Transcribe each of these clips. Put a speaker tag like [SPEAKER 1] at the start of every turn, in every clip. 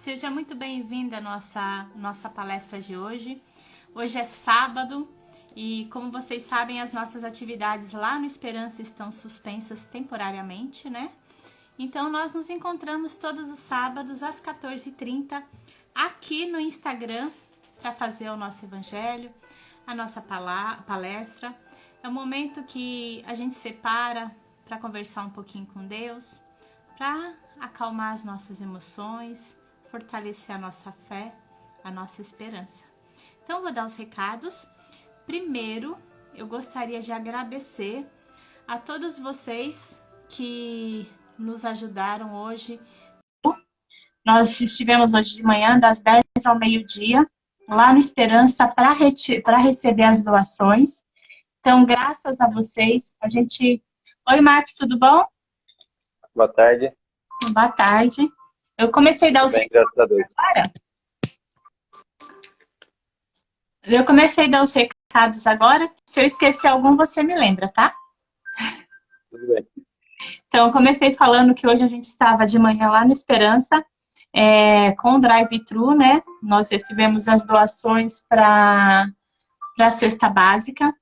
[SPEAKER 1] Seja muito bem-vinda à nossa palestra de hoje. Hoje é sábado e, como vocês sabem, as nossas atividades lá no Esperança estão suspensas temporariamente, né? Então, nós nos encontramos todos os sábados às 14h30 aqui no Instagram para fazer o nosso evangelho, a nossa palestra. É um momento que a gente separa para conversar um pouquinho com Deus, para acalmar as nossas emoções, fortalecer a nossa fé, a nossa esperança. Então, vou dar os recados. Primeiro, eu gostaria de agradecer a todos vocês que nos ajudaram hoje. Nós estivemos hoje de manhã, das 10 ao meio-dia, lá no Esperança, para receber as doações. Então, graças a vocês, a gente... Oi, Marcos, tudo bom?
[SPEAKER 2] Boa tarde.
[SPEAKER 1] Boa tarde. Eu comecei a dar os
[SPEAKER 2] Bem, graças a Deus.
[SPEAKER 1] agora. Eu comecei a dar os recados agora. Se eu esquecer algum, você me lembra, tá?
[SPEAKER 2] Tudo bem.
[SPEAKER 1] Então, eu comecei falando que hoje a gente estava de manhã lá no Esperança, com o drive-thru, né? Nós recebemos as doações para a cesta básica.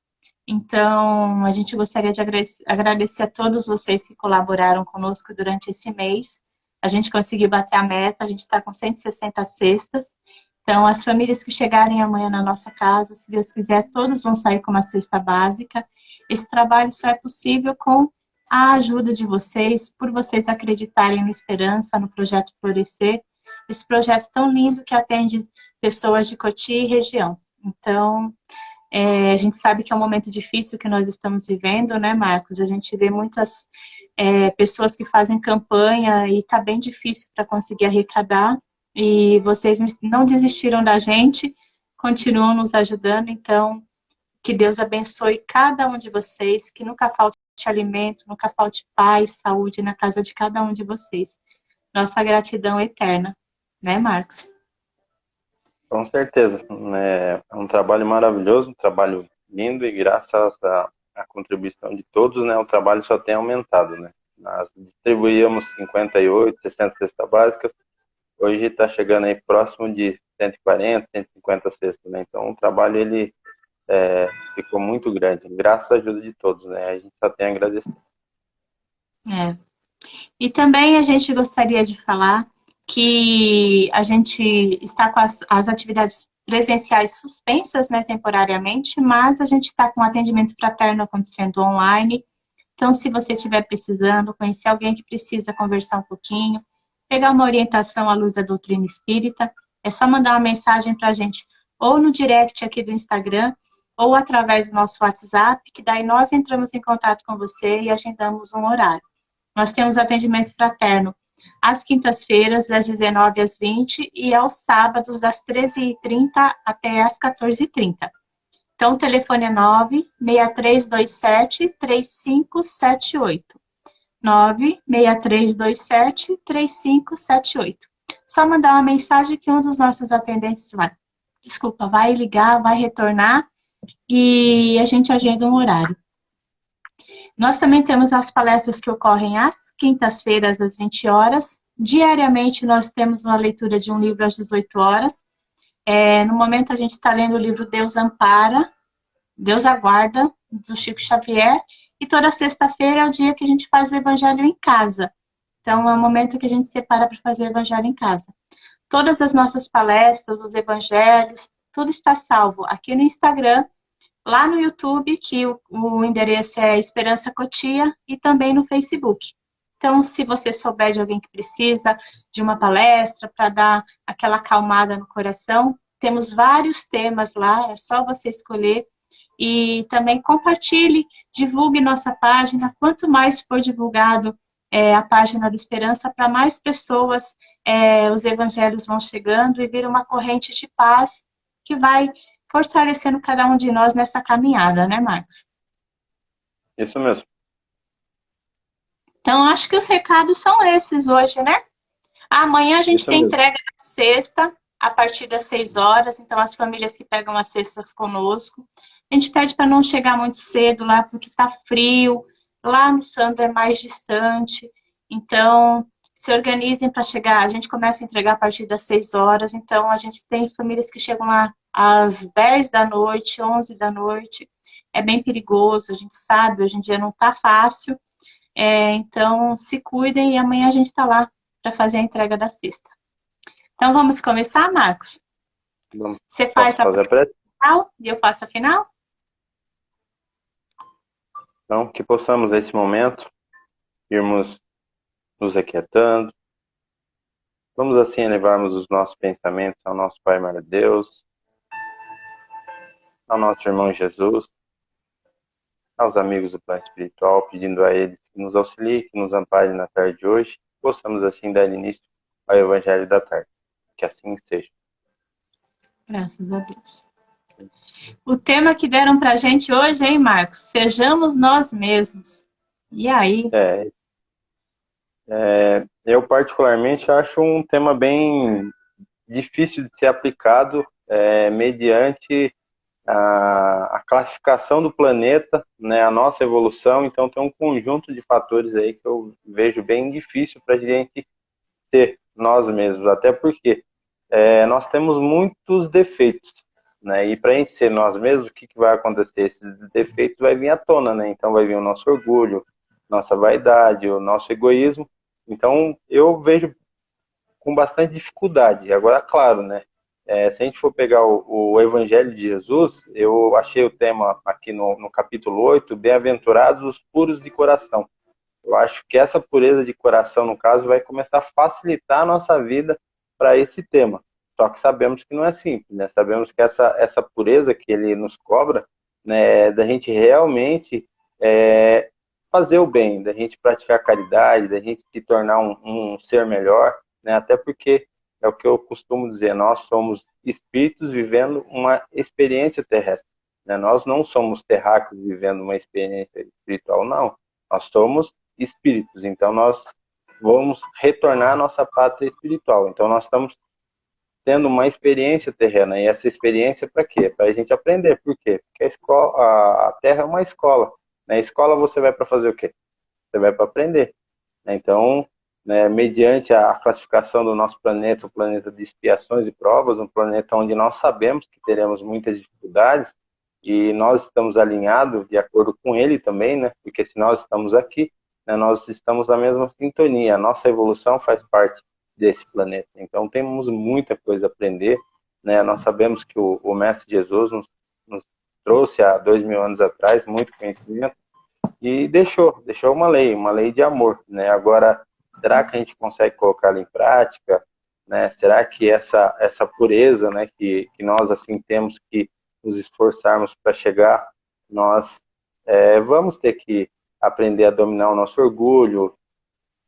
[SPEAKER 1] Então, a gente gostaria de agradecer a todos vocês que colaboraram conosco durante esse mês. A gente conseguiu bater a meta, a gente está com 160 cestas. Então, as famílias que chegarem amanhã na nossa casa, se Deus quiser, todos vão sair com uma cesta básica. Esse trabalho só é possível com a ajuda de vocês, por vocês acreditarem no Esperança, no Projeto Florescer, esse projeto tão lindo que atende pessoas de Cotia e região. Então, a gente sabe que é um momento difícil que nós estamos vivendo, né, Marcos? A gente vê muitas pessoas que fazem campanha e está bem difícil para conseguir arrecadar. E vocês não desistiram da gente, continuam nos ajudando. Então, que Deus abençoe cada um de vocês, que nunca falte alimento, nunca falte paz, saúde na casa de cada um de vocês. Nossa gratidão eterna, né, Marcos?
[SPEAKER 2] Com certeza. É um trabalho maravilhoso, um trabalho lindo e graças à contribuição de todos, né, o trabalho só tem aumentado, né? Nós distribuíamos 58, 60 cestas básicas, hoje está chegando aí próximo de 140, 150 cestas, né? Então o trabalho ele ficou muito grande, graças à ajuda de todos, né? A gente só tem a agradecer.
[SPEAKER 1] E também a gente gostaria de falar que a gente está com as atividades presenciais suspensas, né, temporariamente, mas a gente está com atendimento fraterno acontecendo online. Então, se você estiver precisando, conhecer alguém que precisa conversar um pouquinho, pegar uma orientação à luz da doutrina espírita, é só mandar uma mensagem para a gente, ou no direct aqui do Instagram, ou através do nosso WhatsApp, que daí nós entramos em contato com você e agendamos um horário. Nós temos atendimento fraterno às quintas-feiras, das 19 às 20 e aos sábados, das 13h30 até às 14h30. Então, o telefone é 96327-3578. 96327-3578. Só mandar uma mensagem que um dos nossos atendentes vai ligar, vai retornar e a gente agenda um horário. Nós também temos as palestras que ocorrem às quintas-feiras, às 20 horas. Diariamente, nós temos uma leitura de um livro às 18 horas. No momento, a gente está lendo o livro Deus Ampara, Deus Aguarda, do Chico Xavier. E toda sexta-feira é o dia que a gente faz o Evangelho em casa. Então, é o momento que a gente separa para fazer o Evangelho em casa. Todas as nossas palestras, os evangelhos, tudo está salvo aqui no Instagram, lá no YouTube, que o endereço é Esperança Cotia, e também no Facebook. Então, se você souber de alguém que precisa de uma palestra para dar aquela acalmada no coração, temos vários temas lá, é só você escolher. E também compartilhe, divulgue nossa página. Quanto mais for divulgado a página do Esperança, para mais pessoas os evangelhos vão chegando e vira uma corrente de paz que vai fortalecendo cada um de nós nessa caminhada, né, Marcos?
[SPEAKER 2] Isso mesmo.
[SPEAKER 1] Então, acho que os recados são esses hoje, né? Amanhã a gente tem entrega na sexta, a partir das 6 horas. Então, as famílias que pegam as cestas conosco. A gente pede para não chegar muito cedo lá, porque está frio. Lá no Sandro é mais distante. Então, se organizem para chegar. A gente começa a entregar a partir das 6 horas, então a gente tem famílias que chegam lá às 10 da noite, 11 da noite. É bem perigoso, a gente sabe, hoje em dia não está fácil. Então, se cuidem e amanhã a gente está lá para fazer a entrega da cesta. Então, vamos começar, Marcos? Você faz a parte final e eu faço a final?
[SPEAKER 2] Então, que possamos, nesse momento, irmos nos aquietando. Vamos, assim, elevarmos os nossos pensamentos ao nosso Pai Mara Deus, ao nosso irmão Jesus, aos amigos do plano espiritual, pedindo a eles que nos auxiliem, que nos amparem na tarde de hoje. Possamos, assim, dar início ao Evangelho da tarde. Que assim seja.
[SPEAKER 1] Graças a Deus. O tema que deram pra gente hoje, hein, Marcos? Sejamos nós mesmos. E aí?
[SPEAKER 2] Eu particularmente acho um tema bem difícil de ser aplicado mediante a classificação do planeta, né, a nossa evolução. Então tem um conjunto de fatores aí que eu vejo bem difícil para a gente ser nós mesmos, até porque nós temos muitos defeitos, né? E para a gente ser nós mesmos, o que vai acontecer? Esses defeitos vai vir à tona, né? Então vai vir o nosso orgulho, nossa vaidade, o nosso egoísmo. Então eu vejo com bastante dificuldade. Agora, claro, né? Se a gente for pegar o Evangelho de Jesus, eu achei o tema aqui no capítulo 8, bem-aventurados os puros de coração. Eu acho que essa pureza de coração, no caso, vai começar a facilitar a nossa vida para esse tema. Só que sabemos que não é simples, né? Sabemos que essa pureza que ele nos cobra, né, da gente realmente fazer o bem, da gente praticar a caridade, da gente se tornar um ser melhor, né? Até porque é o que eu costumo dizer, nós somos espíritos vivendo uma experiência terrestre, né? Nós não somos terráqueos vivendo uma experiência espiritual, não. Nós somos espíritos, então nós vamos retornar à nossa pátria espiritual. Então nós estamos tendo uma experiência terrena, e essa experiência para quê? Para a gente aprender. Por quê? Porque a Terra é uma escola. Na escola você vai para fazer o quê? Você vai para aprender. Então, né, mediante a classificação do nosso planeta, o planeta de expiações e provas, um planeta onde nós sabemos que teremos muitas dificuldades, e nós estamos alinhados de acordo com ele também, né? Porque se nós estamos aqui, né, nós estamos na mesma sintonia, a nossa evolução faz parte desse planeta. Então temos muita coisa a aprender, né? Nós sabemos que o Mestre Jesus nos trouxe há 2000 anos atrás muito conhecimento e deixou uma lei de amor, né? Agora, será que a gente consegue colocá-la em prática, né? Será que essa pureza, né, que nós assim temos que nos esforçarmos para chegar, nós vamos ter que aprender a dominar o nosso orgulho,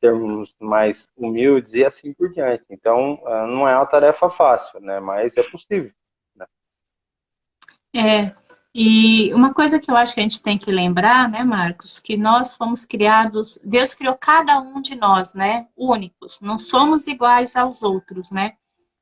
[SPEAKER 2] sermos mais humildes e assim por diante. Então, não é uma tarefa fácil, né? Mas é possível, né?
[SPEAKER 1] E uma coisa que eu acho que a gente tem que lembrar, né, Marcos, que nós fomos criados, Deus criou cada um de nós, né, únicos, não somos iguais aos outros, né?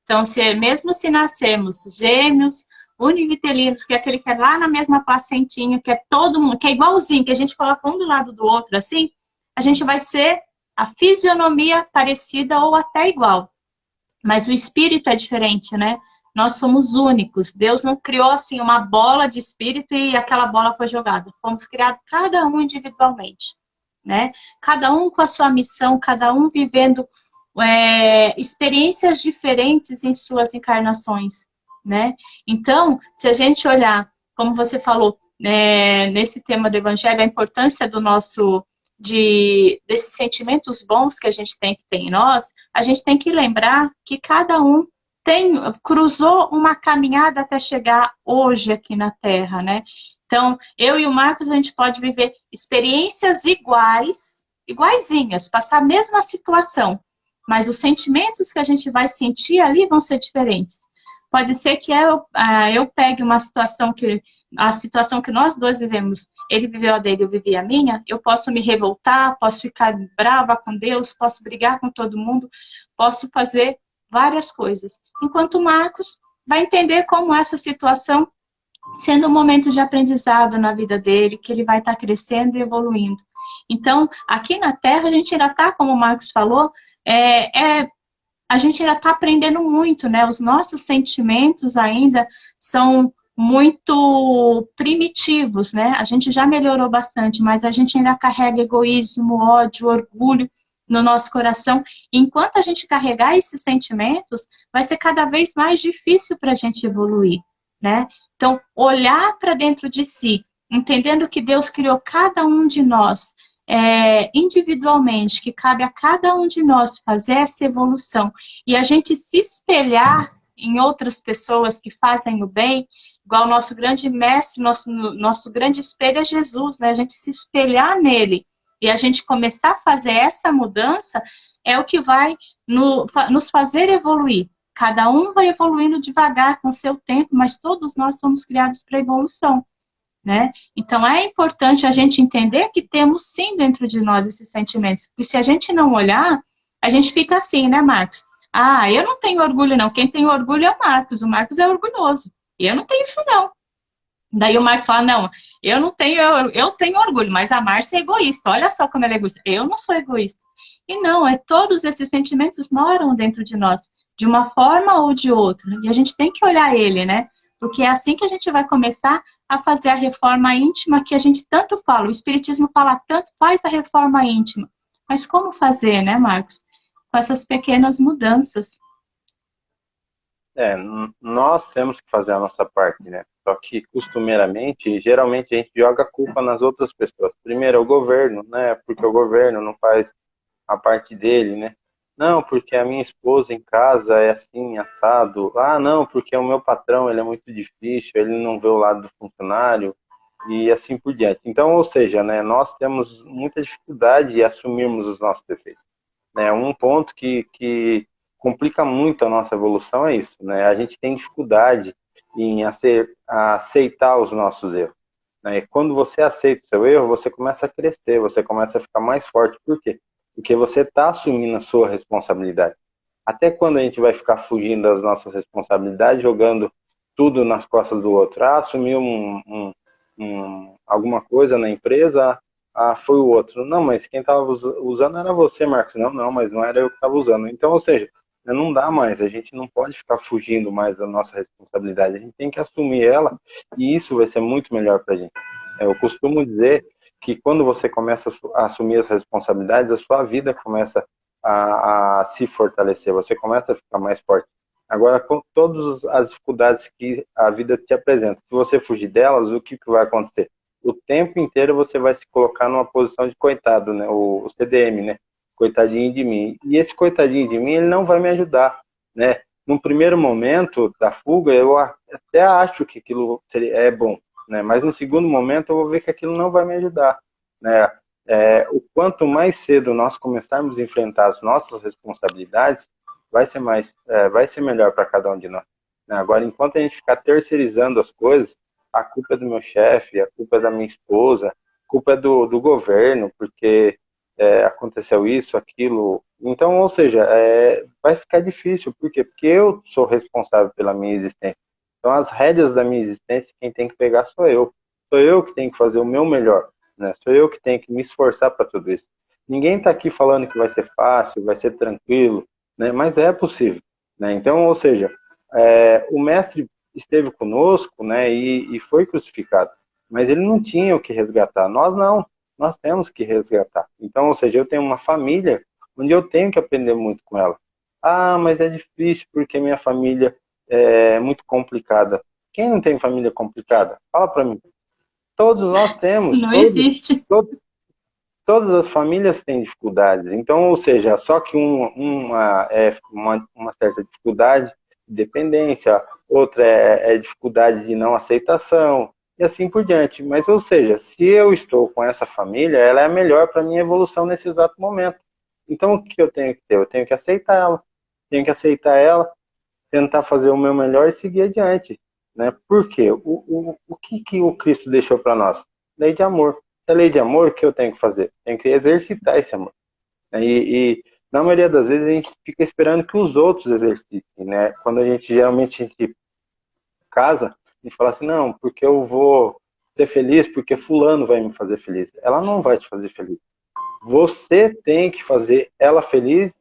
[SPEAKER 1] Então, mesmo se nascermmos gêmeos, univitelinos, que é aquele que é lá na mesma placentinha, que é todo mundo, que é igualzinho, que a gente coloca um do lado do outro assim, a gente vai ser a fisionomia parecida ou até igual. Mas o espírito é diferente, né? Nós somos únicos. Deus não criou assim uma bola de espírito e aquela bola foi jogada. Fomos criados cada um individualmente, né? Cada um com a sua missão, cada um vivendo experiências diferentes em suas encarnações, né? Então, se a gente olhar, como você falou, nesse tema do Evangelho, a importância do nosso desses sentimentos bons que a gente tem que ter em nós, a gente tem que lembrar que cada um cruzou uma caminhada até chegar hoje aqui na Terra, né? Então, eu e o Marcos, a gente pode viver experiências iguaizinhas, passar a mesma situação, mas os sentimentos que a gente vai sentir ali vão ser diferentes. Pode ser que eu pegue uma situação a situação que nós dois vivemos, ele viveu a dele, eu vivi a minha, eu posso me revoltar, posso ficar brava com Deus, posso brigar com todo mundo, posso fazer várias coisas. Enquanto o Marcos vai entender como essa situação, sendo um momento de aprendizado na vida dele, que ele vai estar crescendo e evoluindo. Então, aqui na Terra, a gente ainda está, como o Marcos falou, a gente ainda está aprendendo muito, né? Os nossos sentimentos ainda são muito primitivos, né? A gente já melhorou bastante, mas a gente ainda carrega egoísmo, ódio, orgulho no nosso coração. Enquanto a gente carregar esses sentimentos, vai ser cada vez mais difícil para a gente evoluir, né? Então, olhar para dentro de si, entendendo que Deus criou cada um de nós individualmente, que cabe a cada um de nós fazer essa evolução, e a gente se espelhar em outras pessoas que fazem o bem, igual o nosso grande mestre, nosso grande espelho é Jesus, né? A gente se espelhar nele e a gente começar a fazer essa mudança é o que vai nos fazer evoluir. Cada um vai evoluindo devagar com o seu tempo, mas todos nós somos criados para evolução, né? Então é importante a gente entender que temos sim dentro de nós esses sentimentos. E se a gente não olhar, a gente fica assim, né, Marcos? Ah, eu não tenho orgulho, não. Quem tem orgulho é o Marcos. O Marcos é orgulhoso. E eu não tenho isso, não. Daí o Marcos fala, não, eu tenho orgulho, mas a Márcia é egoísta. Olha só como ela é egoísta. Eu não sou egoísta. E não, todos esses sentimentos moram dentro de nós, de uma forma ou de outra. E a gente tem que olhar ele, né? Porque é assim que a gente vai começar a fazer a reforma íntima que a gente tanto fala. O Espiritismo fala tanto, faz a reforma íntima. Mas como fazer, né, Marcos? Com essas pequenas mudanças.
[SPEAKER 2] Nós temos que fazer a nossa parte, né? Só que, costumeiramente, geralmente a gente joga a culpa nas outras pessoas. Primeiro, é o governo, né? Porque o governo não faz a parte dele, né? Não, porque a minha esposa em casa é assim, assado. Ah, não, porque o meu patrão, ele é muito difícil, ele não vê o lado do funcionário e assim por diante. Então, ou seja, né, nós temos muita dificuldade em assumirmos os nossos defeitos, né? Um ponto que complica muito a nossa evolução é isso, né? A gente tem dificuldade em aceitar os nossos erros, né? E quando você aceita o seu erro, você começa a crescer, você começa a ficar mais forte. Por quê? Porque você está assumindo a sua responsabilidade. Até quando a gente vai ficar fugindo das nossas responsabilidades, jogando tudo nas costas do outro? Ah, assumiu alguma coisa na empresa, foi o outro. Não, mas quem estava usando era você, Marcos. Não, mas não era eu que estava usando. Então, ou seja, não dá mais, a gente não pode ficar fugindo mais da nossa responsabilidade, a gente tem que assumir ela e isso vai ser muito melhor para a gente. Eu costumo dizer que quando você começa a assumir as responsabilidades, a sua vida começa a se fortalecer, você começa a ficar mais forte. Agora, com todas as dificuldades que a vida te apresenta, se você fugir delas, o que vai acontecer? O tempo inteiro você vai se colocar numa posição de coitado, né? O CDM, né? Coitadinho de mim. E esse coitadinho de mim, ele não vai me ajudar, né? No primeiro momento da fuga, eu até acho que aquilo é bom, né? Mas no segundo momento eu vou ver que aquilo não vai me ajudar, né? O quanto mais cedo nós começarmos a enfrentar as nossas responsabilidades, vai ser melhor para cada um de nós, né? Agora, enquanto a gente ficar terceirizando as coisas, a culpa é do meu chefe, a culpa é da minha esposa, a culpa é do governo, porque aconteceu isso, aquilo. Então, ou seja, vai ficar difícil. Por quê? Porque eu sou responsável pela minha existência. Então, as rédeas da minha existência, quem tem que pegar sou eu. Sou eu que tenho que fazer o meu melhor, né? Sou eu que tenho que me esforçar para tudo isso. Ninguém está aqui falando que vai ser fácil, vai ser tranquilo, né? Mas é possível, né? Então, ou seja, o mestre esteve conosco, né? E foi crucificado, mas ele não tinha o que resgatar. Nós não. Nós temos que resgatar. Então, ou seja, eu tenho uma família onde eu tenho que aprender muito com ela. Ah, mas é difícil porque minha família é muito complicada. Quem não tem família complicada? Fala para mim. Todos nós temos.
[SPEAKER 1] Não existe.
[SPEAKER 2] Todas as famílias têm dificuldades. Então, ou seja, só que uma certa dificuldade de dependência, outra é dificuldade de não aceitação, e assim por diante. Mas, ou seja, se eu estou com essa família, ela é a melhor para a minha evolução nesse exato momento. Então, o que eu tenho que ter? Eu tenho que aceitar ela. Tenho que aceitar ela, tentar fazer o meu melhor e seguir adiante, né? Por quê? O que o Cristo deixou para nós? Lei de amor. A lei de amor, o que eu tenho que fazer? Tenho que exercitar esse amor. E na maioria das vezes a gente fica esperando que os outros exercitem, né? Quando geralmente a gente casa, a gente fala assim, não, porque eu vou ser feliz porque fulano vai me fazer feliz. Ela não vai te fazer feliz. Você tem que fazer ela feliz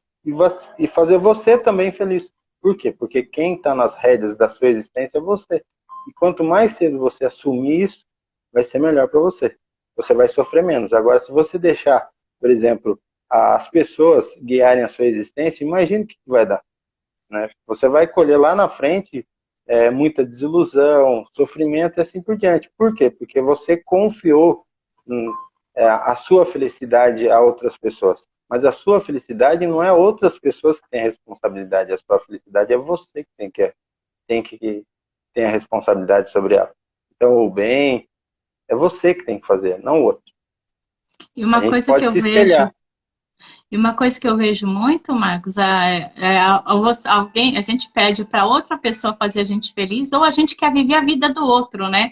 [SPEAKER 2] e fazer você também feliz. Por quê? Porque quem está nas rédeas da sua existência é você. E quanto mais cedo você assumir isso, vai ser melhor para você. Você vai sofrer menos. Agora, se você deixar, por exemplo, as pessoas guiarem a sua existência, imagine o que vai dar. Né? Você vai colher lá na frente muita desilusão, sofrimento e assim por diante. Por quê? Porque você confiou a sua felicidade a outras pessoas. Mas a sua felicidade não é outras pessoas que têm a responsabilidade. A sua felicidade é você que tem que ter a responsabilidade sobre ela. Então, o bem é você que tem que fazer, não o outro.
[SPEAKER 1] E
[SPEAKER 2] A
[SPEAKER 1] uma
[SPEAKER 2] gente
[SPEAKER 1] coisa que
[SPEAKER 2] pode
[SPEAKER 1] eu
[SPEAKER 2] se
[SPEAKER 1] vejo,
[SPEAKER 2] espelhar.
[SPEAKER 1] e uma coisa que eu vejo muito, Marcos, alguém, a gente pede para outra pessoa fazer a gente feliz, ou a gente quer viver a vida do outro, né?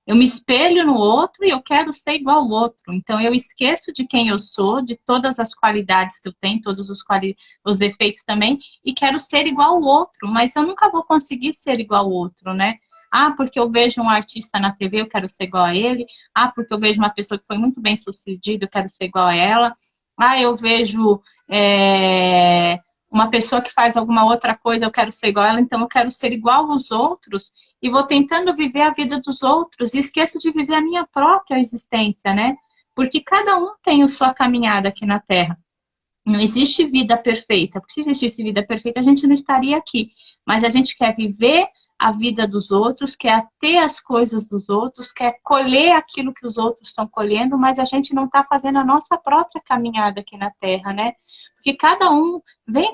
[SPEAKER 1] Eu me espelho no outro e eu quero ser igual ao outro. Então, eu esqueço de quem eu sou, de todas as qualidades que eu tenho, todos os defeitos também, e quero ser igual ao outro. Mas eu nunca vou conseguir ser igual ao outro, né? Ah, porque eu vejo um artista na TV, eu quero ser igual a ele. Ah, porque eu vejo uma pessoa que foi muito bem sucedida, eu quero ser igual a ela. Ah, eu vejo uma pessoa que faz alguma outra coisa, eu quero ser igual a ela, então eu quero ser igual aos outros e vou tentando viver a vida dos outros e esqueço de viver a minha própria existência, né? Porque cada um tem a sua caminhada aqui na Terra. Não existe vida perfeita, porque se existisse vida perfeita, a gente não estaria aqui. Mas a gente quer viver a vida dos outros, quer ter as coisas dos outros, quer colher aquilo que os outros estão colhendo, mas a gente não está fazendo a nossa própria caminhada aqui na Terra, né? Porque cada um vem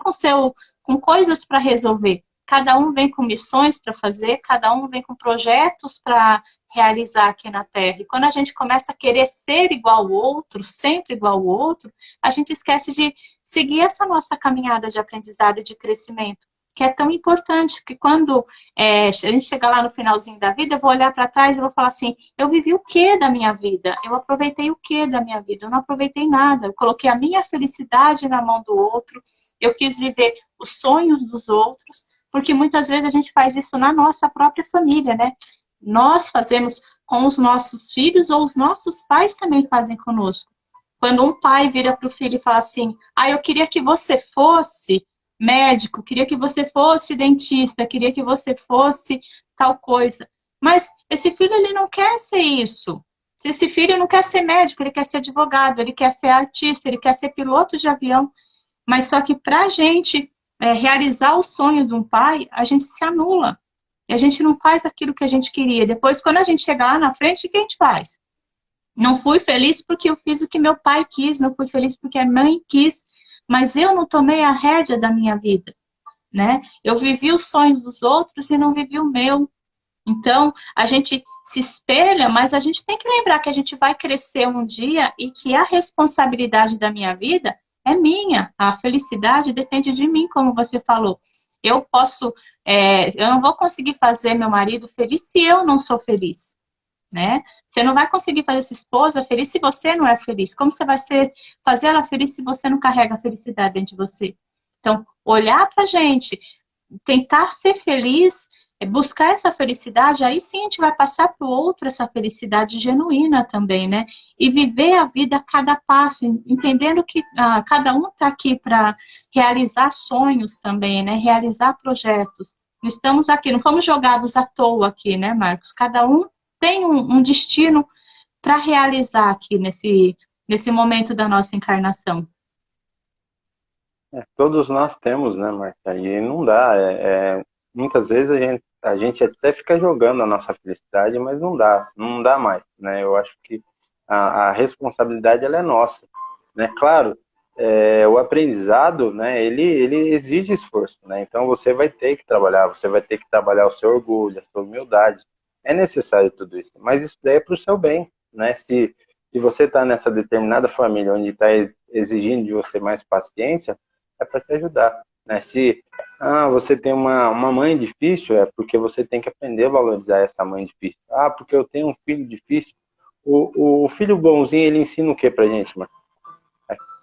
[SPEAKER 1] com coisas para resolver. Cada um vem com missões para fazer, cada um vem com projetos para realizar aqui na Terra. E quando a gente começa a querer ser igual ao outro, sempre igual ao outro, a gente esquece de seguir essa nossa caminhada de aprendizado e de crescimento, que é tão importante, porque quando a gente chegar lá no finalzinho da vida, eu vou olhar para trás e vou falar assim, eu vivi o que da minha vida? Eu aproveitei o que da minha vida? Eu não aproveitei nada, eu coloquei a minha felicidade na mão do outro, eu quis viver os sonhos dos outros, porque muitas vezes a gente faz isso na nossa própria família, né? Nós fazemos com os nossos filhos ou os nossos pais também fazem conosco. Quando um pai vira para o filho e fala assim, eu queria que você fosse médico, queria que você fosse dentista, queria que você fosse tal coisa. Mas esse filho, ele não quer ser isso. Esse filho não quer ser médico, ele quer ser advogado, ele quer ser artista, ele quer ser piloto de avião. Mas só que para a gente realizar o sonho de um pai, a gente se anula. E a gente não faz aquilo que a gente queria. Depois, quando a gente chega lá na frente, o que a gente faz? Não fui feliz porque eu fiz o que meu pai quis, não fui feliz porque a mãe quis, mas eu não tomei a rédea da minha vida, né? Eu vivi os sonhos dos outros e não vivi o meu. Então, a gente se espelha, mas a gente tem que lembrar que a gente vai crescer um dia e que a responsabilidade da minha vida é minha. A felicidade depende de mim, como você falou. Eu não vou conseguir fazer meu marido feliz se eu não sou feliz, né? Você não vai conseguir fazer sua esposa feliz se você não é feliz. Como você vai fazer ela feliz se você não carrega a felicidade dentro de você? Então, olhar pra gente, tentar ser feliz, buscar essa felicidade, aí sim a gente vai passar para o outro essa felicidade genuína também, né? E viver a vida a cada passo, entendendo que cada um está aqui para realizar sonhos também, né? Realizar projetos. Não estamos aqui, não fomos jogados à toa aqui, né, Marcos? Cada um tem um destino para realizar aqui nesse momento da nossa encarnação.
[SPEAKER 2] Todos nós temos, né, Marta? E não dá. Muitas vezes a gente até fica jogando a nossa felicidade, mas não dá mais, né? Eu acho que a responsabilidade ela é nossa, né? Claro, o aprendizado, né? Ele exige esforço, né? Então você vai ter que trabalhar, você vai ter que trabalhar o seu orgulho, a sua humildade. É necessário tudo isso, mas isso daí é para o seu bem, né? Se você está nessa determinada família onde está exigindo de você mais paciência, é para te ajudar, né? Se você tem uma mãe difícil, é porque você tem que aprender a valorizar essa mãe difícil. Porque eu tenho um filho difícil. O filho bonzinho, ele ensina o que pra gente, mano?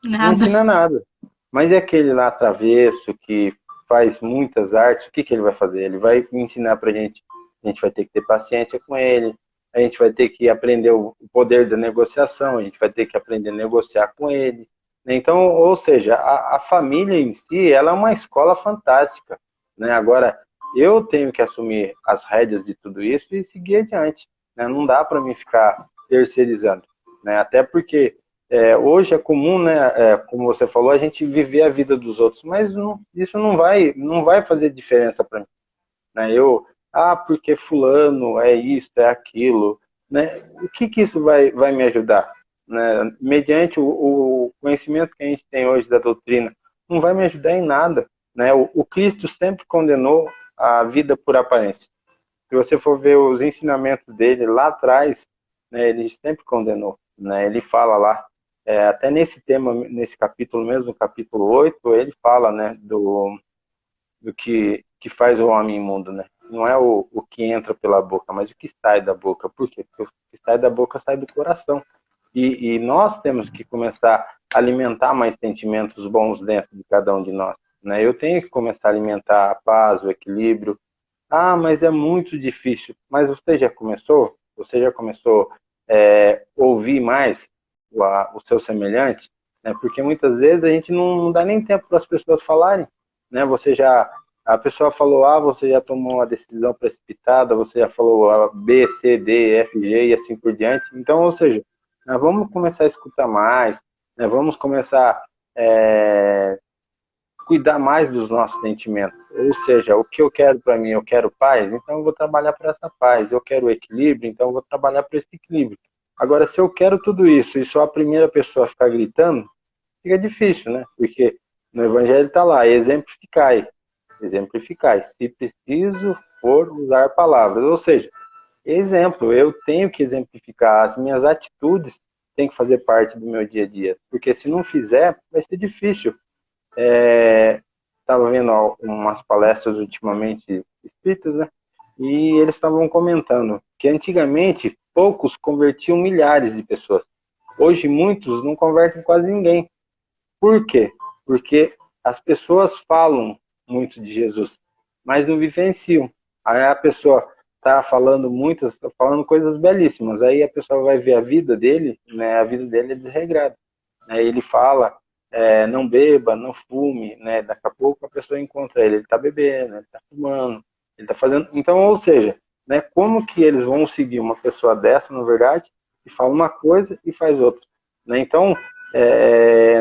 [SPEAKER 2] Não
[SPEAKER 1] Nada.
[SPEAKER 2] ensina nada. Mas é aquele lá travesso, que faz muitas artes, o que ele vai fazer? Ele vai ensinar pra gente. A gente vai ter que ter paciência com ele, a gente vai ter que aprender o poder da negociação, a gente vai ter que aprender a negociar com ele. Então, ou seja, a família em si, ela é uma escola fantástica, né? Agora, eu tenho que assumir as rédeas de tudo isso e seguir adiante, né? Não dá para mim ficar terceirizando, né? Até porque hoje é comum, né? Como você falou, a gente viver a vida dos outros, mas isso não vai fazer diferença para mim, né? Porque fulano é isso, é aquilo, né? O que isso vai me ajudar? Né? Mediante o conhecimento que a gente tem hoje da doutrina, não vai me ajudar em nada, né? O Cristo sempre condenou a vida por aparência. Se você for ver os ensinamentos dele lá atrás, né, ele sempre condenou, né? Ele fala lá, até nesse tema, nesse capítulo mesmo, capítulo 8, ele fala, né, do que faz o homem imundo, né? Não é o que entra pela boca, mas o que sai da boca. Por quê? Porque o que sai da boca sai do coração. E nós temos que começar a alimentar mais sentimentos bons dentro de cada um de nós, né? Eu tenho que começar a alimentar a paz, o equilíbrio. Ah, mas é muito difícil. Mas você já começou? Você já começou a ouvir mais o seu semelhante? Né? Porque muitas vezes a gente não dá nem tempo para as pessoas falarem, né? A pessoa falou A, você já tomou uma decisão precipitada, você já falou A, B, C, D, F, G e assim por diante. Então, ou seja, nós vamos começar a escutar mais, né? Vamos começar a cuidar mais dos nossos sentimentos. Ou seja, o que eu quero para mim, eu quero paz, então eu vou trabalhar por essa paz. Eu quero equilíbrio, então eu vou trabalhar por esse equilíbrio. Agora, se eu quero tudo isso e só a primeira pessoa ficar gritando, fica difícil, né? Porque no Evangelho está lá, exemplificai. Exemplificai. Se preciso for usar palavras. Ou seja, exemplo, eu tenho que exemplificar. As minhas atitudes têm que fazer parte do meu dia a dia. Porque se não fizer, vai ser difícil. Estava vendo umas palestras ultimamente espíritas, né? E eles estavam comentando que antigamente poucos convertiam milhares de pessoas. Hoje muitos não convertem quase ninguém. Por quê? Porque as pessoas falam muito de Jesus, mas não vivenciam. Aí a pessoa está falando coisas belíssimas. Aí a pessoa vai ver a vida dele, né? A vida dele é desregrada. Né? Ele fala, não beba, não fume, né? Daqui a pouco a pessoa encontra ele está bebendo, ele está fumando, ele está fazendo. Então, ou seja, né? Como que eles vão seguir uma pessoa dessa, na verdade, que fala uma coisa e faz outra? Né? Então,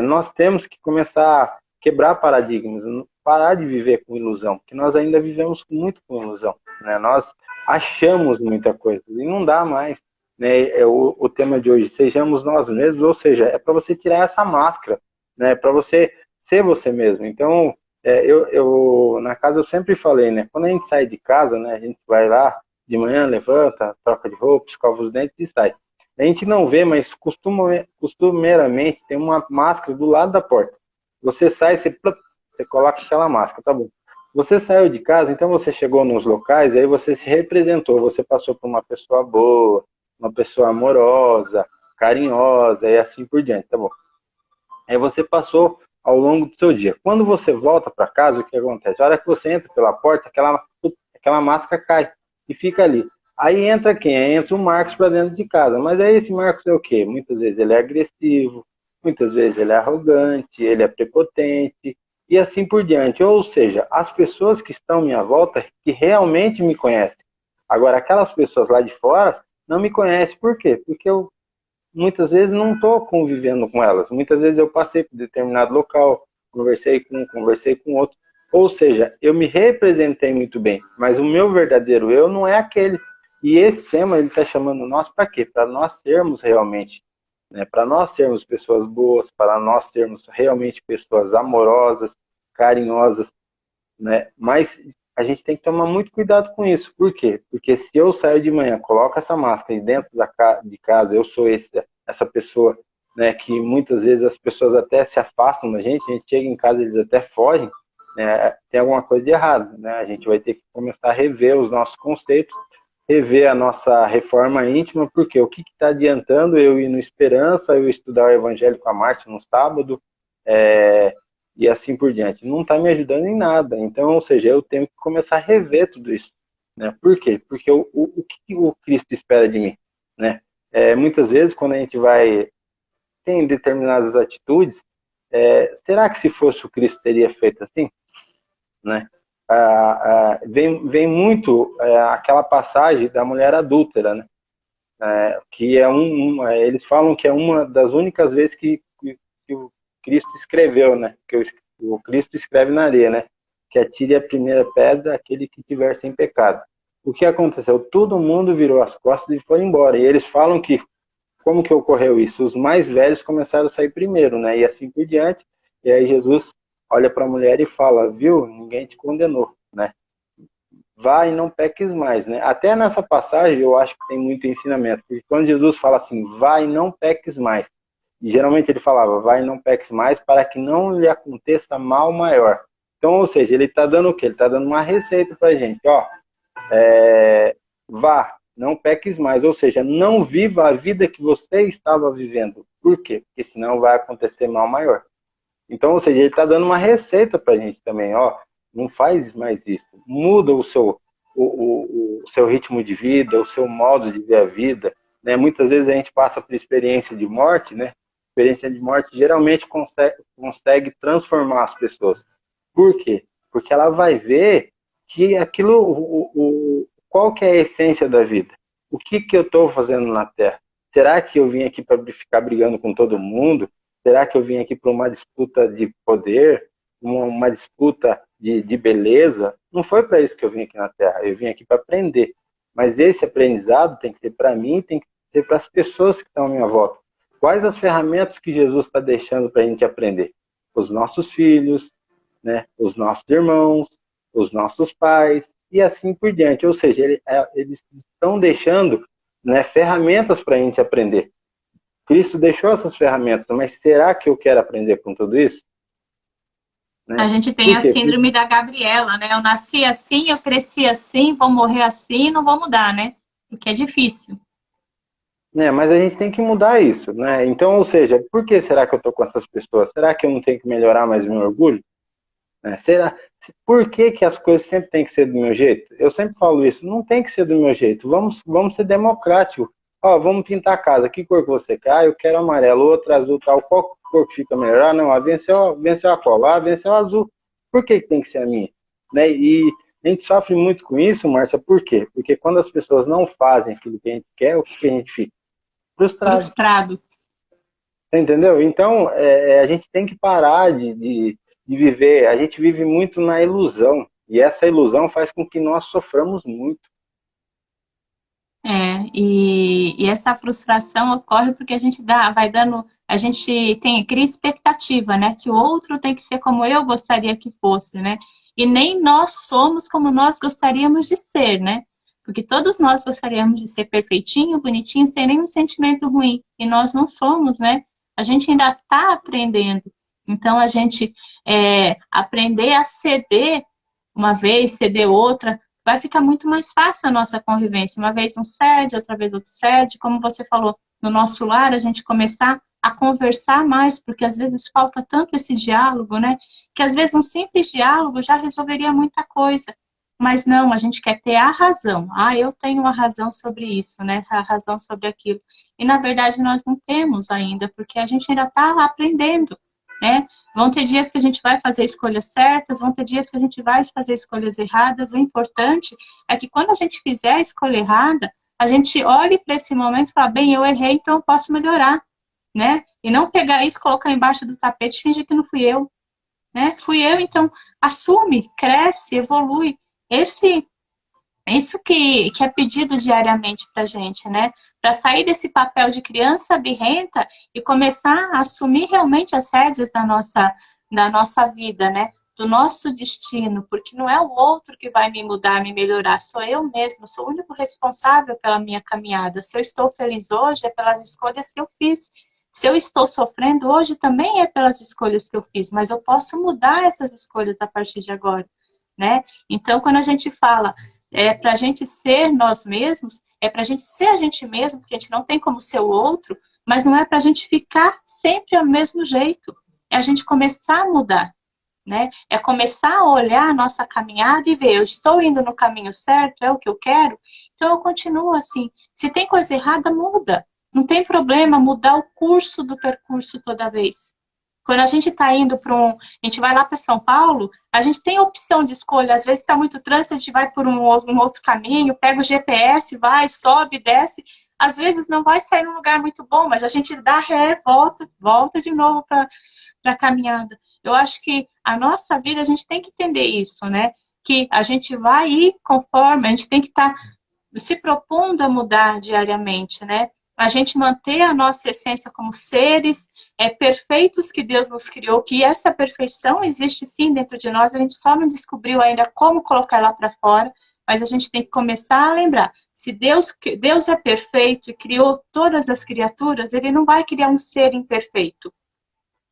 [SPEAKER 2] nós temos que começar a quebrar paradigmas, parar de viver com ilusão, porque nós ainda vivemos muito com ilusão, né? Nós achamos muita coisa e não dá mais, né? O tema de hoje, sejamos nós mesmos, ou seja, é para você tirar essa máscara, né? Para você ser você mesmo. Então, eu na casa eu sempre falei, né? Quando a gente sai de casa, né? A gente vai lá de manhã, levanta, troca de roupa, escova os dentes e sai. A gente não vê, mas costumeiramente tem uma máscara do lado da porta. Você sai, você coloca aquela máscara, tá bom. Você saiu de casa, então você chegou nos locais, aí você se representou, você passou por uma pessoa boa, uma pessoa amorosa, carinhosa e assim por diante, tá bom. Aí você passou ao longo do seu dia. Quando você volta para casa, o que acontece? A hora que você entra pela porta, aquela máscara cai e fica ali. Aí entra quem? Aí entra o Marcos para dentro de casa. Mas aí esse Marcos é o quê? Muitas vezes ele é agressivo, muitas vezes ele é arrogante, ele é prepotente e assim por diante. Ou seja, as pessoas que estão à minha volta que realmente me conhecem. Agora, aquelas pessoas lá de fora não me conhecem. Por quê? Porque eu muitas vezes não estou convivendo com elas. Muitas vezes eu passei por determinado local, conversei com outro. Ou seja, eu me representei muito bem, mas o meu verdadeiro eu não é aquele. E esse tema ele está chamando nós para quê? Para nós sermos realmente, né? Para nós sermos pessoas boas, para nós sermos realmente pessoas amorosas, carinhosas, né? Mas a gente tem que tomar muito cuidado com isso. Por quê? Porque se eu saio de manhã, coloco essa máscara e dentro de casa, eu sou essa pessoa, né, que muitas vezes as pessoas até se afastam da gente, a gente chega em casa eles até fogem, né, tem alguma coisa de errado, né? A gente vai ter que começar a rever os nossos conceitos, rever a nossa reforma íntima, porque o que está adiantando eu ir no Esperança, eu estudar o Evangelho com a Márcia no sábado, e assim por diante. Não está me ajudando em nada. Então, ou seja, eu tenho que começar a rever tudo isso. né? Por quê? Porque o que o Cristo espera de mim, né? Muitas vezes, quando a gente tem determinadas atitudes, será que se fosse o Cristo teria feito assim, né? Vem muito aquela passagem da mulher adúltera, né? Que eles falam que é uma das únicas vezes que o Cristo escreveu, né? Que o Cristo escreve na areia, né? Que atire a primeira pedra aquele que tiver sem pecado. O que aconteceu? Todo mundo virou as costas e foi embora. E eles falam que, como que ocorreu isso? Os mais velhos começaram a sair primeiro, né? E assim por diante. E aí Jesus olha para a mulher e fala, viu? Ninguém te condenou, né? Vá e não peques mais, né? Até nessa passagem eu acho que tem muito ensinamento, porque quando Jesus fala assim, vá e não peques mais, e geralmente ele falava, vá e não peques mais para que não lhe aconteça mal maior. Então, ou seja, ele está dando o quê? Ele está dando uma receita para a gente, ó, vá, não peques mais, ou seja, não viva a vida que você estava vivendo. Por quê? Porque senão vai acontecer mal maior. Então, ou seja, ele está dando uma receita para a gente também, ó, não faz mais isso. Muda o seu ritmo de vida, o seu modo de ver a vida, né? Muitas vezes a gente passa por experiência de morte, né? Experiência de morte geralmente consegue transformar as pessoas. Por quê? Porque ela vai ver que qual que é a essência da vida? O que eu estou fazendo na Terra? Será que eu vim aqui para ficar brigando com todo mundo? Será que eu vim aqui para uma disputa de poder? Uma disputa de beleza? Não foi para isso que eu vim aqui na Terra. Eu vim aqui para aprender. Mas esse aprendizado tem que ser para mim, tem que ser para as pessoas que estão à minha volta. Quais as ferramentas que Jesus está deixando para a gente aprender? Os nossos filhos, né? Os nossos irmãos, os nossos pais, e assim por diante. Ou seja, eles estão deixando, né, ferramentas para a gente aprender. Cristo deixou essas ferramentas, mas será que eu quero aprender com tudo isso?
[SPEAKER 1] A gente tem a síndrome da Gabriela, né? Eu nasci assim, eu cresci assim, vou morrer assim, não vou mudar, né? Porque é difícil.
[SPEAKER 2] Mas a gente tem que mudar isso, né? Então, ou seja, por que será que eu estou com essas pessoas? Será que eu não tenho que melhorar mais meu orgulho? Por que as coisas sempre têm que ser do meu jeito? Eu sempre falo isso, não tem que ser do meu jeito. Vamos ser democráticos. Ó, vamos pintar a casa. Que cor que você quer? Eu quero amarelo, outro azul, tal. Qual cor que fica melhor? Não, venceu a cola. Venceu o azul. Por que tem que ser a minha? Né? E a gente sofre muito com isso, Márcia, por quê? Porque quando as pessoas não fazem aquilo que a gente quer, o que a gente fica? Frustrado. Você entendeu? Então, a gente tem que parar de viver. A gente vive muito na ilusão. E essa ilusão faz com que nós soframos muito.
[SPEAKER 1] E essa frustração ocorre porque a gente a gente cria expectativa, né? Que o outro tem que ser como eu gostaria que fosse, né? E nem nós somos como nós gostaríamos de ser, né? Porque todos nós gostaríamos de ser perfeitinho, bonitinho, sem nenhum sentimento ruim. E nós não somos, né? A gente ainda está aprendendo. Então, a gente aprender a ceder uma vez, ceder outra, vai ficar muito mais fácil a nossa convivência. Uma vez um cede, outra vez outro cede. Como você falou, no nosso lar, a gente começar a conversar mais, porque às vezes falta tanto esse diálogo, né? Que às vezes um simples diálogo já resolveria muita coisa. Mas não, a gente quer ter a razão. Ah, eu tenho a razão sobre isso, né? A razão sobre aquilo. E na verdade nós não temos ainda, porque a gente ainda está aprendendo, né? Vão ter dias que a gente vai fazer escolhas certas, vão ter dias que a gente vai fazer escolhas erradas. O importante é que quando a gente fizer a escolha errada, a gente olhe para esse momento e fala, bem, eu errei, então eu posso melhorar, né? E não pegar isso, colocar embaixo do tapete e fingir que não fui eu, né? Fui eu, então assume, cresce, evolui. Isso que é pedido diariamente para a gente, né? Para sair desse papel de criança birrenta e começar a assumir realmente as rédeas da nossa vida, né? Do nosso destino, porque não é o outro que vai me mudar, me melhorar, sou eu mesma, sou o único responsável pela minha caminhada. Se eu estou feliz hoje, é pelas escolhas que eu fiz. Se eu estou sofrendo hoje, também é pelas escolhas que eu fiz, mas eu posso mudar essas escolhas a partir de agora, né? Então, quando a gente fala para a gente ser nós mesmos, é para a gente ser a gente mesmo, porque a gente não tem como ser o outro, mas não é para a gente ficar sempre ao mesmo jeito. É a gente começar a mudar, né? É começar a olhar a nossa caminhada e ver, eu estou indo no caminho certo, é o que eu quero, então eu continuo assim. Se tem coisa errada, muda. Não tem problema mudar o curso do percurso toda vez. Quando a gente está indo para a gente vai lá para São Paulo, a gente tem opção de escolha. Às vezes está muito trânsito, a gente vai por um outro caminho, pega o GPS, vai, sobe, desce. Às vezes não vai sair num lugar muito bom, mas a gente dá ré, volta de novo para a caminhada. Eu acho que a nossa vida, a gente tem que entender isso, né? Que a gente vai ir conforme, a gente tem que estar se propondo a mudar diariamente, né? A gente manter a nossa essência como seres perfeitos que Deus nos criou, que essa perfeição existe sim dentro de nós, a gente só não descobriu ainda como colocar ela para fora, mas a gente tem que começar a lembrar, se Deus é perfeito e criou todas as criaturas, ele não vai criar um ser imperfeito.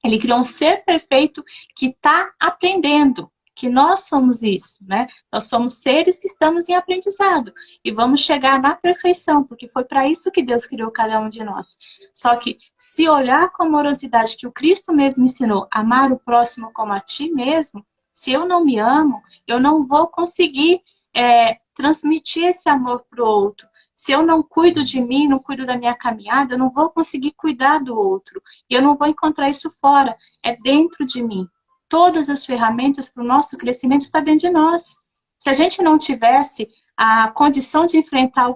[SPEAKER 1] Ele criou um ser perfeito que está aprendendo, que nós somos isso, né? Nós somos seres que estamos em aprendizado e vamos chegar na perfeição, porque foi para isso que Deus criou cada um de nós. Só que se olhar com a amorosidade que o Cristo mesmo ensinou, amar o próximo como a ti mesmo, se eu não me amo, eu não vou conseguir transmitir esse amor para o outro. Se eu não cuido de mim, não cuido da minha caminhada, eu não vou conseguir cuidar do outro. E eu não vou encontrar isso fora. É dentro de mim. Todas as ferramentas para o nosso crescimento estão dentro de nós. Se a gente não tivesse a condição de enfrentar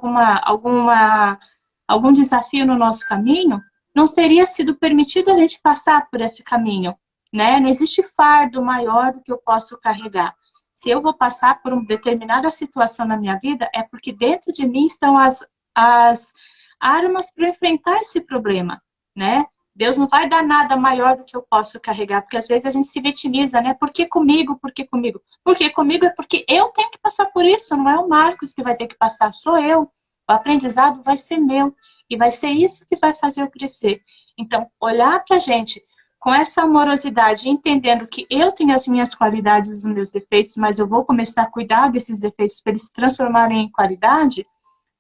[SPEAKER 1] algum desafio no nosso caminho, não teria sido permitido a gente passar por esse caminho, né? Não existe fardo maior do que eu posso carregar. Se eu vou passar por uma determinada situação na minha vida, é porque dentro de mim estão as armas para enfrentar esse problema, né? Deus não vai dar nada maior do que eu posso carregar, porque às vezes a gente se vitimiza, né? Por que comigo? Por que comigo? Porque comigo é porque eu tenho que passar por isso, não é o Marcos que vai ter que passar, sou eu. O aprendizado vai ser meu, e vai ser isso que vai fazer eu crescer. Então, olhar para a gente com essa amorosidade, entendendo que eu tenho as minhas qualidades e os meus defeitos, mas eu vou começar a cuidar desses defeitos para eles se transformarem em qualidade,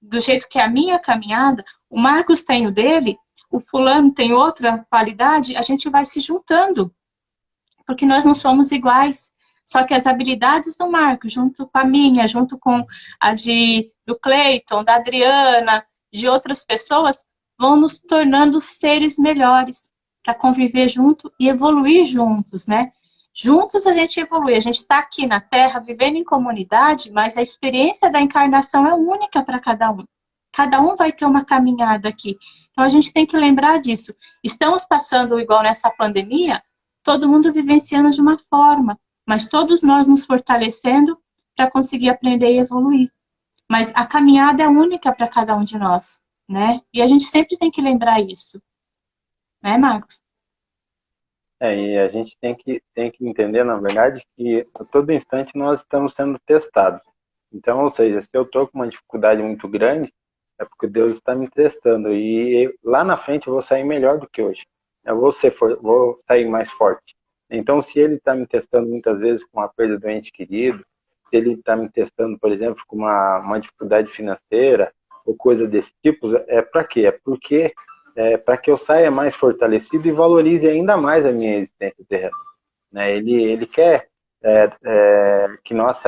[SPEAKER 1] do jeito que é a minha caminhada, o Marcos tem o dele, o fulano tem outra qualidade, a gente vai se juntando, porque nós não somos iguais. Só que as habilidades do Marcos, junto com a minha, junto com a do Cleiton, da Adriana, de outras pessoas, vão nos tornando seres melhores para conviver junto e evoluir juntos, né? Juntos a gente evolui. A gente está aqui na Terra, vivendo em comunidade, mas a experiência da encarnação é única para cada um. Cada um vai ter uma caminhada aqui. Então a gente tem que lembrar disso. Estamos passando igual nessa pandemia, todo mundo vivenciando de uma forma, mas todos nós nos fortalecendo para conseguir aprender e evoluir. Mas a caminhada é única para cada um de nós, né? E a gente sempre tem que lembrar isso. Né, Marcos?
[SPEAKER 2] E a gente tem que entender, na verdade, que a todo instante nós estamos sendo testados. Então, ou seja, se eu estou com uma dificuldade muito grande, é porque Deus está me testando. E lá na frente eu vou sair melhor do que hoje. Eu vou sair mais forte. Então, se Ele está me testando muitas vezes com a perda do ente querido, se Ele está me testando, por exemplo, com uma dificuldade financeira, ou coisa desse tipo, é para quê? É porque para que eu saia mais fortalecido e valorize ainda mais a minha existência terrena. Né? Ele quer que nós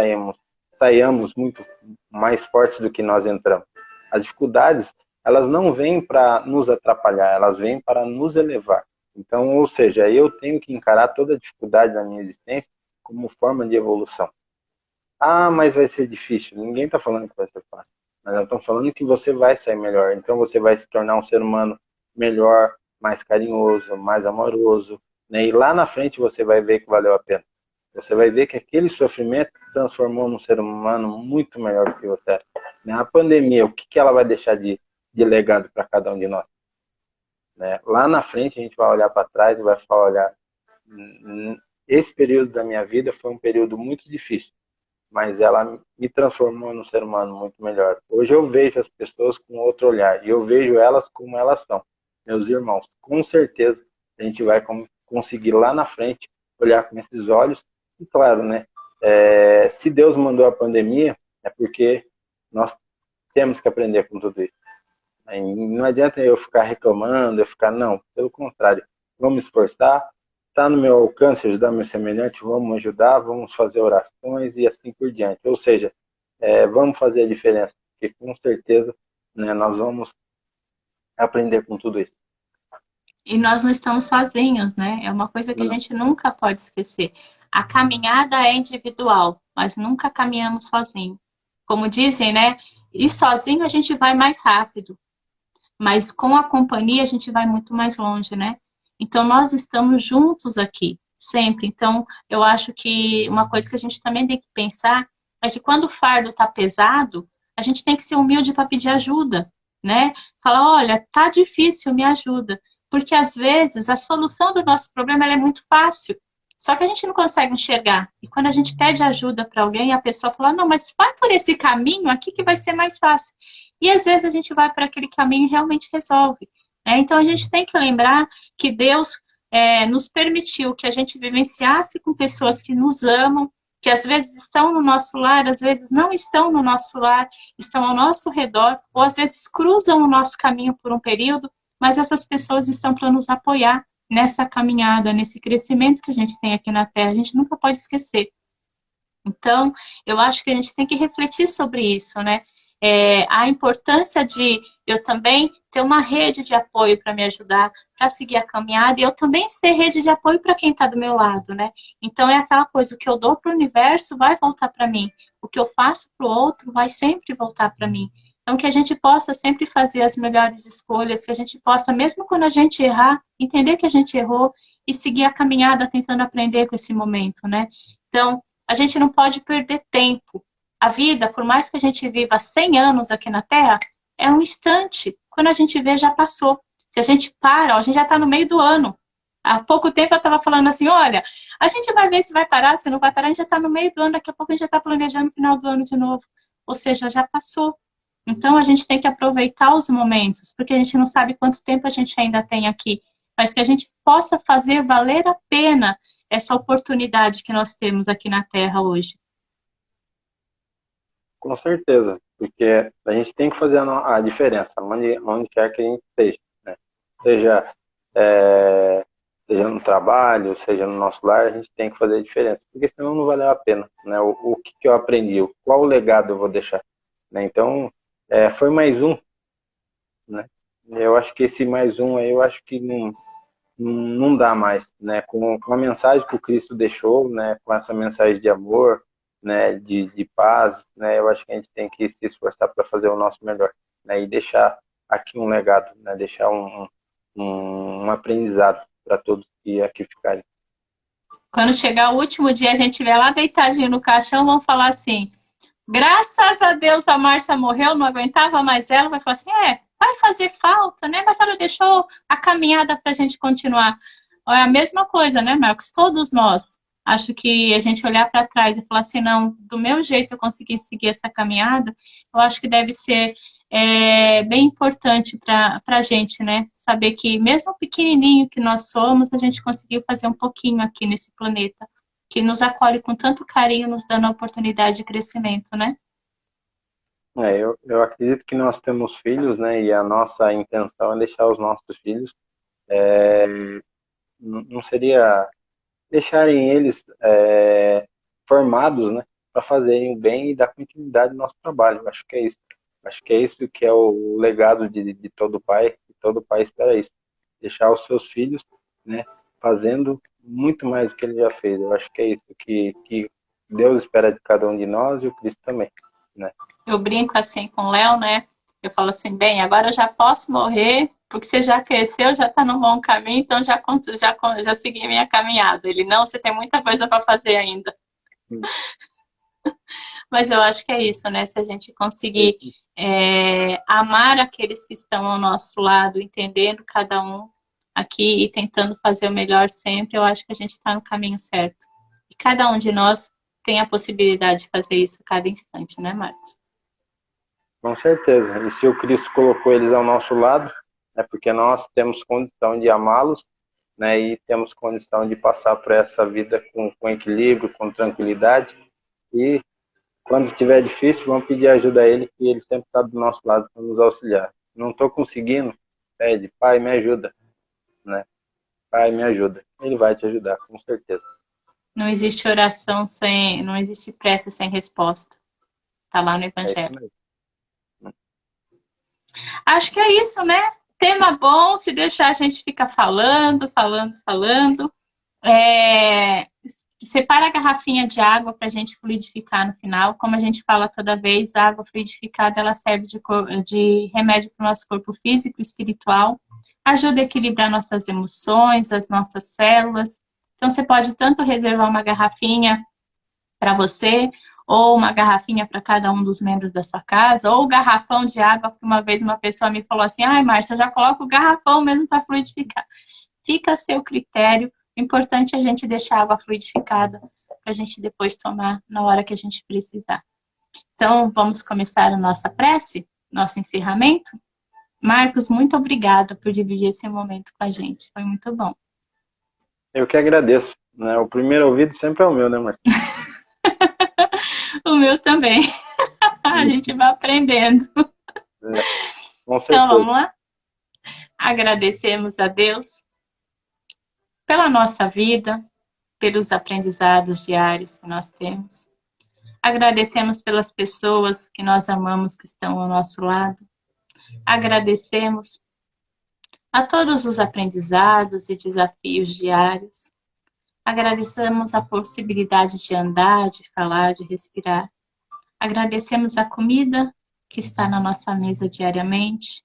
[SPEAKER 2] saiamos muito mais fortes do que nós entramos. As dificuldades, elas não vêm para nos atrapalhar, elas vêm para nos elevar. Então, ou seja, eu tenho que encarar toda a dificuldade da minha existência como forma de evolução. Ah, mas vai ser difícil. Ninguém está falando que vai ser fácil. Mas nós estamos falando que você vai sair melhor. Então você vai se tornar um ser humano melhor, mais carinhoso, mais amoroso. Né? E lá na frente você vai ver que valeu a pena. Você vai ver que aquele sofrimento transformou num ser humano muito melhor do que você era. Né? A pandemia, o que ela vai deixar de legado para cada um de nós? Né? Lá na frente a gente vai olhar para trás e vai falar, olha, esse período da minha vida foi um período muito difícil, mas ela me transformou num ser humano muito melhor. Hoje eu vejo as pessoas com outro olhar, e eu vejo elas como elas são, meus irmãos. Com certeza a gente vai conseguir lá na frente olhar com esses olhos, e claro, né, se Deus mandou a pandemia, é porque nós temos que aprender com tudo isso. Não adianta eu ficar reclamando, não, pelo contrário, vamos esforçar, está no meu alcance ajudar meu semelhante, vamos ajudar, vamos fazer orações e assim por diante. Ou seja, vamos fazer a diferença, porque com certeza, né, nós vamos aprender com tudo isso.
[SPEAKER 1] E nós não estamos sozinhos, né? É uma coisa que a
[SPEAKER 2] Não.
[SPEAKER 1] gente nunca pode esquecer. A caminhada é individual, mas nunca caminhamos sozinho. Como dizem, né? E sozinho a gente vai mais rápido, mas com a companhia a gente vai muito mais longe, né? Então nós estamos juntos aqui, sempre. Então eu acho que uma coisa que a gente também tem que pensar é que quando o fardo está pesado, a gente tem que ser humilde para pedir ajuda, né? Falar, olha, tá difícil, me ajuda. Porque às vezes a solução do nosso problema ela é muito fácil. Só que a gente não consegue enxergar. E quando a gente pede ajuda para alguém, a pessoa fala, não, mas vai por esse caminho aqui que vai ser mais fácil. E às vezes a gente vai para aquele caminho e realmente resolve. Né? Então a gente tem que lembrar que Deus nos permitiu que a gente vivenciasse com pessoas que nos amam, que às vezes estão no nosso lar, às vezes não estão no nosso lar, estão ao nosso redor, ou às vezes cruzam o nosso caminho por um período, mas essas pessoas estão para nos apoiar nessa caminhada, nesse crescimento que a gente tem aqui na Terra. A gente nunca pode esquecer. Então, eu acho que a gente tem que refletir sobre isso, né? A importância de eu também ter uma rede de apoio para me ajudar, para seguir a caminhada, e eu também ser rede de apoio para quem está do meu lado, né? Então, é aquela coisa, o que eu dou para o universo vai voltar para mim. O que eu faço para o outro vai sempre voltar para mim. Então, que a gente possa sempre fazer as melhores escolhas, que a gente possa, mesmo quando a gente errar, entender que a gente errou e seguir a caminhada tentando aprender com esse momento, né? Então, a gente não pode perder tempo. A vida, por mais que a gente viva 100 anos aqui na Terra, é um instante. Quando a gente vê, já passou. Se a gente para, ó, a gente já está no meio do ano. Há pouco tempo eu estava falando assim, olha, a gente vai ver se vai parar, se não vai parar, a gente já está no meio do ano, daqui a pouco a gente já está planejando o final do ano de novo. Ou seja, já passou. Então, a gente tem que aproveitar os momentos, porque a gente não sabe quanto tempo a gente ainda tem aqui, mas que a gente possa fazer valer a pena essa oportunidade que nós temos aqui na Terra hoje.
[SPEAKER 2] Com certeza, porque a gente tem que fazer a diferença, onde quer que a gente esteja, né? Seja, seja no trabalho, seja no nosso lar, a gente tem que fazer a diferença, porque senão não valeu a pena, né? O que eu aprendi, qual o legado eu vou deixar, né? Então, foi mais um, né? Eu acho que esse mais um aí, eu acho que não dá mais, né? Com a mensagem que o Cristo deixou, né? Com essa mensagem de amor, né? De paz, né? Eu acho que a gente tem que se esforçar para fazer o nosso melhor, né? E deixar aqui um legado, né? Deixar um aprendizado para todos que aqui ficarem.
[SPEAKER 1] Quando chegar o último dia, a gente estiver lá deitadinho no caixão, vão falar assim, graças a Deus a Márcia morreu, não aguentava mais ela, vai falar assim, vai fazer falta, né? Mas ela deixou a caminhada para a gente continuar. É a mesma coisa, né, Marcos? Todos nós. Acho que a gente olhar para trás e falar assim, não, do meu jeito eu consegui seguir essa caminhada, eu acho que deve ser bem importante para a gente, né? Saber que mesmo pequenininho que nós somos, a gente conseguiu fazer um pouquinho aqui nesse planeta, que nos acolhe com tanto carinho, nos dando a oportunidade de crescimento, né?
[SPEAKER 2] Eu acredito que nós temos filhos, né? E a nossa intenção é deixar os nossos filhos, não seria deixarem eles formados, né, para fazerem o bem e dar continuidade ao nosso trabalho. Eu acho que é isso. Acho que é isso que é o legado de todo pai, e todo pai espera isso. Deixar os seus filhos, né, fazendo muito mais do que ele já fez. Eu acho que é isso que Deus espera de cada um de nós e o Cristo também, né?
[SPEAKER 1] Eu brinco assim com o Léo, né? Eu falo assim, bem, agora eu já posso morrer, porque você já cresceu, já está no bom caminho, então já segui minha caminhada. Ele, não, você tem muita coisa para fazer ainda. Mas eu acho que é isso, né? Se a gente conseguir amar aqueles que estão ao nosso lado, entendendo cada um aqui e tentando fazer o melhor sempre, eu acho que a gente está no caminho certo. E cada um de nós tem a possibilidade de fazer isso a cada instante, né, Marcos?
[SPEAKER 2] Com certeza. E se o Cristo colocou eles ao nosso lado, é porque nós temos condição de amá-los, né? E temos condição de passar por essa vida com equilíbrio, com tranquilidade. E quando estiver difícil, vamos pedir ajuda a Ele, que Ele sempre está do nosso lado para nos auxiliar. Não estou conseguindo, pede, Pai, me ajuda, né? Pai, me ajuda. ele vai te ajudar, com certeza.
[SPEAKER 1] Não existe oração sem, não existe prece sem resposta. Tá lá no
[SPEAKER 2] É isso
[SPEAKER 1] Evangelho.
[SPEAKER 2] mesmo.
[SPEAKER 1] Acho que é isso, né? Tema bom, se deixar a gente fica falando, falando, falando. Separa a garrafinha de água para a gente fluidificar no final. Como a gente fala toda vez, a água fluidificada ela serve de remédio para o nosso corpo físico e espiritual. Ajuda a equilibrar nossas emoções, as nossas células. Então, você pode tanto reservar uma garrafinha para você, ou uma garrafinha para cada um dos membros da sua casa, ou garrafão de água, porque uma vez uma pessoa me falou assim, ai, Márcia, eu já coloco o garrafão mesmo para fluidificar. Fica a seu critério. O importante é a gente deixar a água fluidificada para a gente depois tomar na hora que a gente precisar. Então, vamos começar a nossa prece, nosso encerramento. Marcos, muito obrigada por dividir esse momento com a gente. Foi muito bom.
[SPEAKER 2] Eu que agradeço. Né? O primeiro ouvido sempre é o meu, né, Marcos?
[SPEAKER 1] O meu também. A gente vai aprendendo.
[SPEAKER 2] Com certeza.
[SPEAKER 1] Então, vamos lá? Agradecemos a Deus pela nossa vida, pelos aprendizados diários que nós temos. Agradecemos pelas pessoas que nós amamos que estão ao nosso lado. Agradecemos a todos os aprendizados e desafios diários. Agradecemos a possibilidade de andar, de falar, de respirar. Agradecemos a comida que está na nossa mesa diariamente.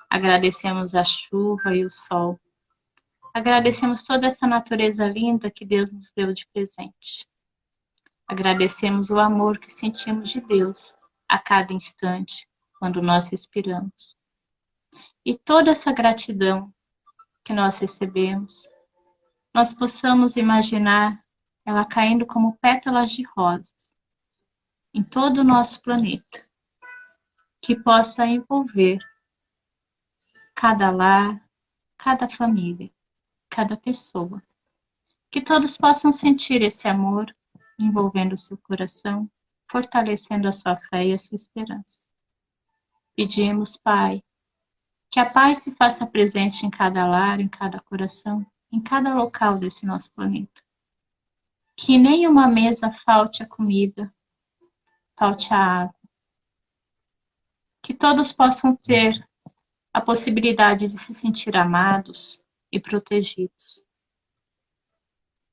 [SPEAKER 1] Agradecemos a chuva e o sol. Agradecemos toda essa natureza linda que Deus nos deu de presente. Agradecemos o amor que sentimos de Deus a cada instante, quando nós respiramos. E toda essa gratidão que nós recebemos, nós possamos imaginar ela caindo como pétalas de rosas em todo o nosso planeta, que possa envolver cada lar, cada família, cada pessoa. Que todos possam sentir esse amor envolvendo o seu coração, fortalecendo a sua fé e a sua esperança. Pedimos, Pai, que a paz se faça presente em cada lar, em cada coração, em cada local desse nosso planeta. Que nem uma mesa falte a comida, falte a água. Que todos possam ter a possibilidade de se sentir amados e protegidos.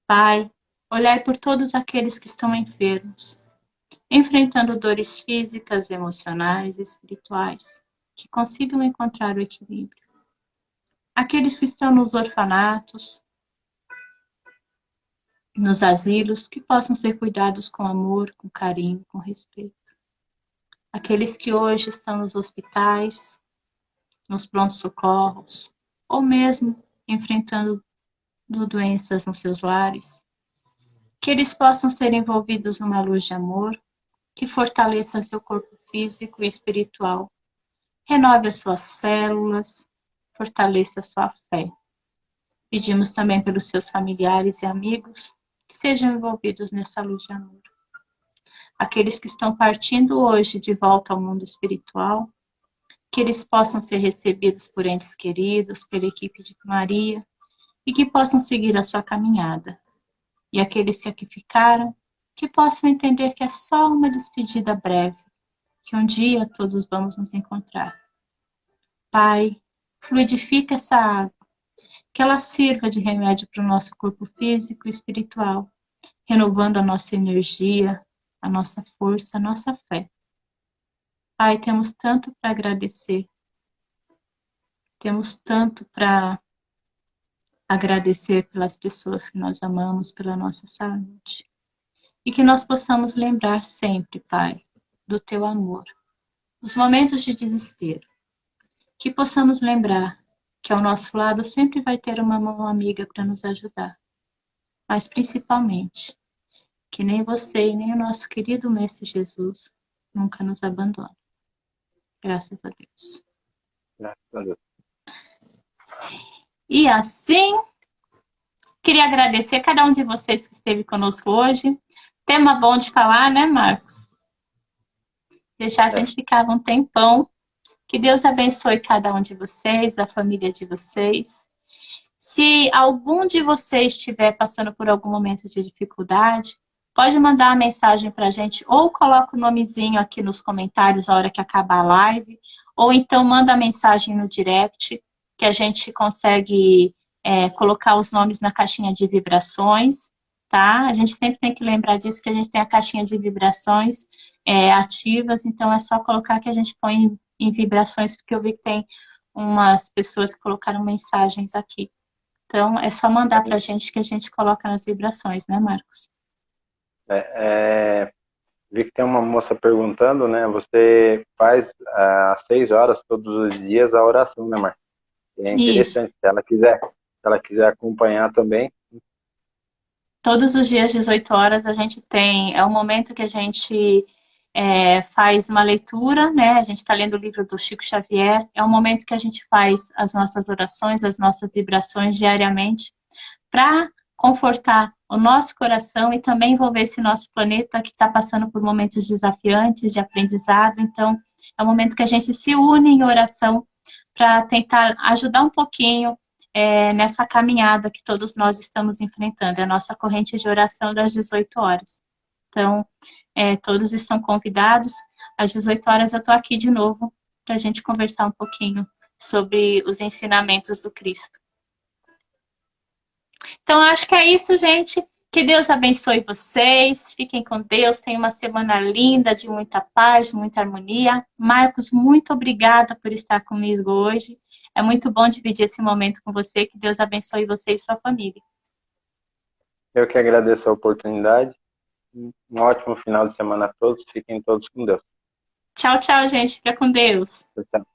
[SPEAKER 1] Pai, olhai por todos aqueles que estão enfermos, enfrentando dores físicas, emocionais e espirituais, que consigam encontrar o equilíbrio. Aqueles que estão nos orfanatos, nos asilos, que possam ser cuidados com amor, com carinho, com respeito. Aqueles que hoje estão nos hospitais, nos prontos-socorros, ou mesmo enfrentando doenças nos seus lares, que eles possam ser envolvidos numa luz de amor, que fortaleça seu corpo físico e espiritual, renove as suas células, fortaleça a sua fé. Pedimos também pelos seus familiares e amigos que sejam envolvidos nessa luz de amor. Aqueles que estão partindo hoje de volta ao mundo espiritual, que eles possam ser recebidos por entes queridos, pela equipe de Maria, e que possam seguir a sua caminhada. E aqueles que aqui ficaram, que possam entender que é só uma despedida breve, que um dia todos vamos nos encontrar. Pai, fluidifica essa água, que ela sirva de remédio para o nosso corpo físico e espiritual, renovando a nossa energia, a nossa força, a nossa fé. Pai, temos tanto para agradecer, temos tanto para agradecer pelas pessoas que nós amamos, pela nossa saúde. E que nós possamos lembrar sempre, Pai, do Teu amor. Nos momentos de desespero. Que possamos lembrar que ao nosso lado sempre vai ter uma mão amiga para nos ajudar. Mas principalmente, que nem você e nem o nosso querido Mestre Jesus nunca nos abandonam. Graças a Deus.
[SPEAKER 2] Graças a Deus.
[SPEAKER 1] E assim, queria agradecer a cada um de vocês que esteve conosco hoje. Tema bom de falar, né, Marcos? Deixar a gente ficava um tempão. Que Deus abençoe cada um de vocês, a família de vocês. Se algum de vocês estiver passando por algum momento de dificuldade, pode mandar uma mensagem para a gente, ou coloca o nomezinho aqui nos comentários na hora que acabar a live, ou então manda a mensagem no direct, que a gente consegue colocar os nomes na caixinha de vibrações, tá? A gente sempre tem que lembrar disso, que a gente tem a caixinha de vibrações ativas, então é só colocar que a gente põe em vibrações, porque eu vi que tem umas pessoas que colocaram mensagens aqui. Então, é só mandar para a gente que a gente coloca nas vibrações, né, Marcos?
[SPEAKER 2] Vi que tem uma moça perguntando, né? Você faz às 6 horas todos os dias a oração, né, Marcia? É
[SPEAKER 1] Isso.
[SPEAKER 2] interessante. Se ela quiser acompanhar também.
[SPEAKER 1] Todos os dias, 18 horas, a gente tem... É o momento que a gente faz uma leitura, né? A gente está lendo o livro do Chico Xavier. É o momento que a gente faz as nossas orações, as nossas vibrações diariamente, para confortar o nosso coração e também envolver esse nosso planeta que está passando por momentos desafiantes de aprendizado. Então, é o momento que a gente se une em oração para tentar ajudar um pouquinho nessa caminhada que todos nós estamos enfrentando. É a nossa corrente de oração das 18 horas. Então, todos estão convidados. Às 18 horas eu estou aqui de novo para a gente conversar um pouquinho sobre os ensinamentos do Cristo. Então, acho que é isso, gente. Que Deus abençoe vocês. Fiquem com Deus. Tenham uma semana linda, de muita paz, de muita harmonia. Marcos, muito obrigada por estar comigo hoje. É muito bom dividir esse momento com você. Que Deus abençoe você e sua família.
[SPEAKER 2] Eu que agradeço a oportunidade. Um ótimo final de semana a todos. Fiquem todos com Deus.
[SPEAKER 1] Tchau, tchau, gente. Fica com Deus.
[SPEAKER 2] Tchau.